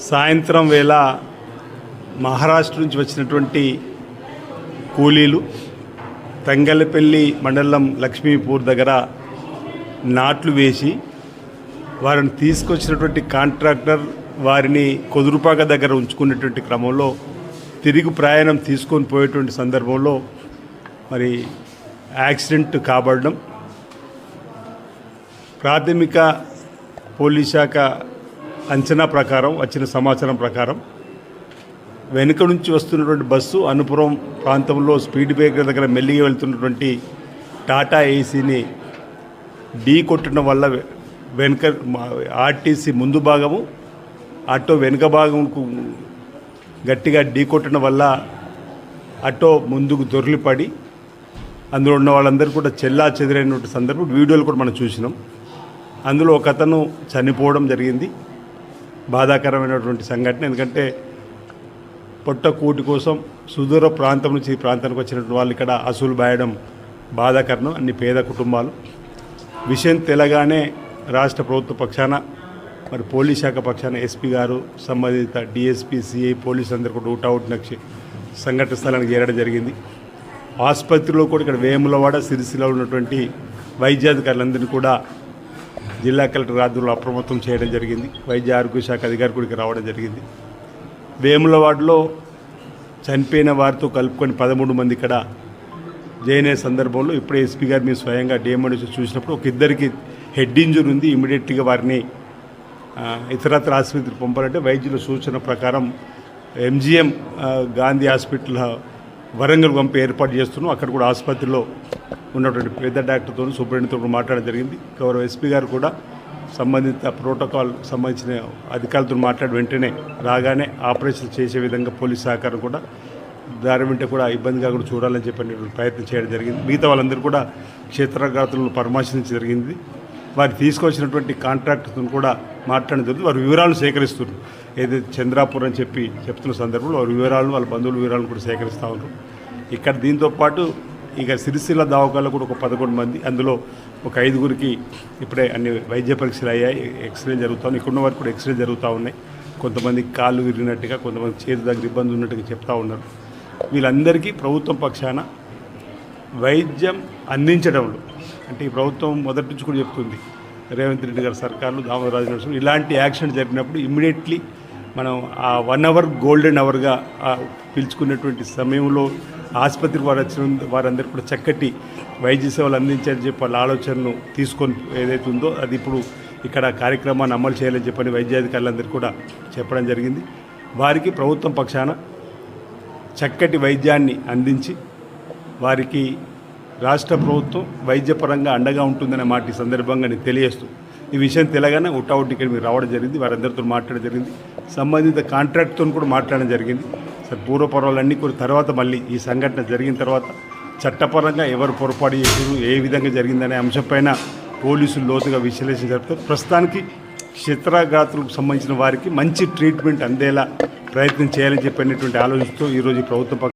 సాయంత్రం వేళ మహారాష్ట్ర నుంచి వచ్చినటువంటి కూలీలు తంగలపల్లి మండలం లక్ష్మీపూర్ దగ్గర నాట్లు వేసి వారిని తీసుకొచ్చినటువంటి కాంట్రాక్టర్ వారిని కొదురుపాక దగ్గర ఉంచుకునేటువంటి క్రమంలో తిరిగి ప్రయాణం తీసుకొని పోయేటువంటి సందర్భంలో మరి యాక్సిడెంట్ కాబడడం, ప్రాథమిక పోలీస్ శాఖ అంచనా ప్రకారం వచ్చిన సమాచారం ప్రకారం వెనుక నుంచి వస్తున్నటువంటి బస్సు అనుపురం ప్రాంతంలో స్పీడ్ బ్రేకర్ దగ్గర మెల్లిగా వెళ్తున్నటువంటి టాటా ఏసీని ఢీ కొట్టడం వల్ల వెనుక ఆర్టీసీ ముందు భాగము ఆటో వెనుక భాగంకు గట్టిగా ఢీ కొట్టడం వల్ల ఆటో ముందుకు దొర్లిపడి అందులో ఉన్న వాళ్ళందరూ కూడా చెల్లా చెదిరైనటువంటి సందర్భం వీడియోలు కూడా మనం చూసినాం. అందులో ఒక అతను చనిపోవడం జరిగింది. బాధాకరమైనటువంటి సంఘటన. ఎందుకంటే పొట్ట కూటి కోసం సుదూర ప్రాంతం నుంచి ఈ ప్రాంతానికి వచ్చినటువంటి వాళ్ళు ఇక్కడ అసూలు బాయడం బాధాకరణం. అన్ని పేద కుటుంబాలు. విషయం తెలగానే రాష్ట్ర ప్రభుత్వ పక్షాన మరి పోలీస్ శాఖ పక్షాన ఎస్పీ గారు, సంబంధిత డిఎస్పీ, సిఐ, పోలీసు అందరూ కూడా ఊటౌట్ నక్షి సంఘటన స్థలానికి చేరడం జరిగింది. ఆసుపత్రిలో కూడా ఇక్కడ వేములవాడ, సిరిసిలో ఉన్నటువంటి వైద్యాధికారులందరినీ కూడా జిల్లా కలెక్టర్ ఆధ్వర్యంలో అప్రమత్తం చేయడం జరిగింది. వైద్య ఆరోగ్య శాఖ అధికారి కూడా రావడం జరిగింది. వేములవాడలో చనిపోయిన వారితో కలుపుకొని 13 మంది ఇక్కడ జాయిన్ అయ్యే సందర్భంలో ఇప్పుడే ఎస్పీ గారు మీరు స్వయంగా డిఎంఓ చూసినప్పుడు ఒక ఇద్దరికి హెడ్ ఇంజరీ ఉంది. ఇమీడియట్గా వారిని ఇతరత్ర ఆసుపత్రికి పంపాలంటే వైద్యుల సూచన ప్రకారం ఎంజిఎం గాంధీ హాస్పిటల్ వరంగల్ పంపి ఏర్పాటు చేస్తున్నాం. అక్కడ కూడా ఆసుపత్రిలో ఉన్నటువంటి పెద్ద డాక్టర్తో, సూపరింటెండెంట్తో మాట్లాడడం జరిగింది. గౌరవ ఎస్పీ గారు కూడా సంబంధిత ప్రోటోకాల్ సంబంధించిన అధికారులతో మాట్లాడి వెంటనే రాగానే ఆపరేషన్ చేసే విధంగా పోలీస్ సహకారం కూడా దారి వెంట కూడా ఇబ్బందిగా కూడా చూడాలని చెప్పి ప్రయత్నం చేయడం జరిగింది. మిగతా వాళ్ళందరూ కూడా క్షేత్రఘాతులను పరామర్శించడం జరిగింది. వారు తీసుకొచ్చినటువంటి కాంట్రాక్టర్తో కూడా మాట్లాడడం జరిగింది. వారి వివరాలు సేకరిస్తున్నారు. ఏదైతే చంద్రాపూర్ అని చెప్తున్న సందర్భంలో వారి వివరాలను, వాళ్ళ బంధువుల వివరాలను కూడా సేకరిస్తూ ఉన్నారు. ఇక్కడ దీంతోపాటు ఇక సిరిసిల్ల దవాఖానలో కూడా ఒక 11 మంది, అందులో ఒక 5గురికి ఇప్పుడే అన్ని వైద్య పరీక్షలు అయ్యాయి. ఎక్స్రే జరుగుతాయి. ఇక్కడ ఉన్న వారికి కూడా ఎక్స్రే జరుగుతూ ఉన్నాయి. కొంతమందికి కాళ్ళు విరిగినట్టుగా, కొంతమంది చేతి దగ్గర ఇబ్బంది ఉన్నట్టుగా చెప్తా ఉన్నారు. వీళ్ళందరికీ ప్రభుత్వం పక్షాన వైద్యం అందించడంలో, అంటే ఈ ప్రభుత్వం మొదటి నుంచి కూడా చెప్తుంది, రేవంత్ రెడ్డి గారి సర్కార్లు, దామోదరాజు నరసింహ ఇలాంటి యాక్సిడెంట్ జరిగినప్పుడు ఇమ్మీడియట్లీ మనం ఆ 1 అవర్ గోల్డెన్ అవర్గా పిలుచుకున్నటువంటి సమయంలో ఆసుపత్రికి వారందరూ కూడా చక్కటి వైద్య సేవలు అందించాలని చెప్పి వాళ్ళ ఆలోచనను తీసుకొని ఏదైతే ఉందో అది ఇప్పుడు ఇక్కడ కార్యక్రమాన్ని అమలు చేయాలని చెప్పని వైద్యాధికారులందరూ కూడా చెప్పడం జరిగింది. వారికి ప్రభుత్వం పక్షాన చక్కటి వైద్యాన్ని అందించి వారికి రాష్ట్ర ప్రభుత్వం వైద్యపరంగా అండగా ఉంటుందనే మాట ఈ సందర్భంగా నేను తెలియజేస్తూ, ఈ విషయం తెలగానే ఉట్టావుట్ ఇక్కడ మీరు రావడం జరిగింది. వారందరితో మాట్లాడడం జరిగింది. సంబంధిత కాంట్రాక్ట్తో కూడా మాట్లాడడం జరిగింది. సరే, పూర్వపర్వాలన్నీ కూడా తర్వాత మళ్ళీ ఈ సంఘటన జరిగిన తర్వాత చట్టపరంగా ఎవరు పొరపాటు చేశారు, ఏ విధంగా జరిగిందనే అంశంపైన పోలీసులు లోతుగా విశ్లేషణ జరుపుతారు. ప్రస్తుతానికి క్షేత్రఘాతులకు సంబంధించిన వారికి మంచి ట్రీట్మెంట్ అందేలా ప్రయత్నం చేయాలని చెప్పినటువంటి ఆలోచనతో ఈరోజు ప్రభుత్వం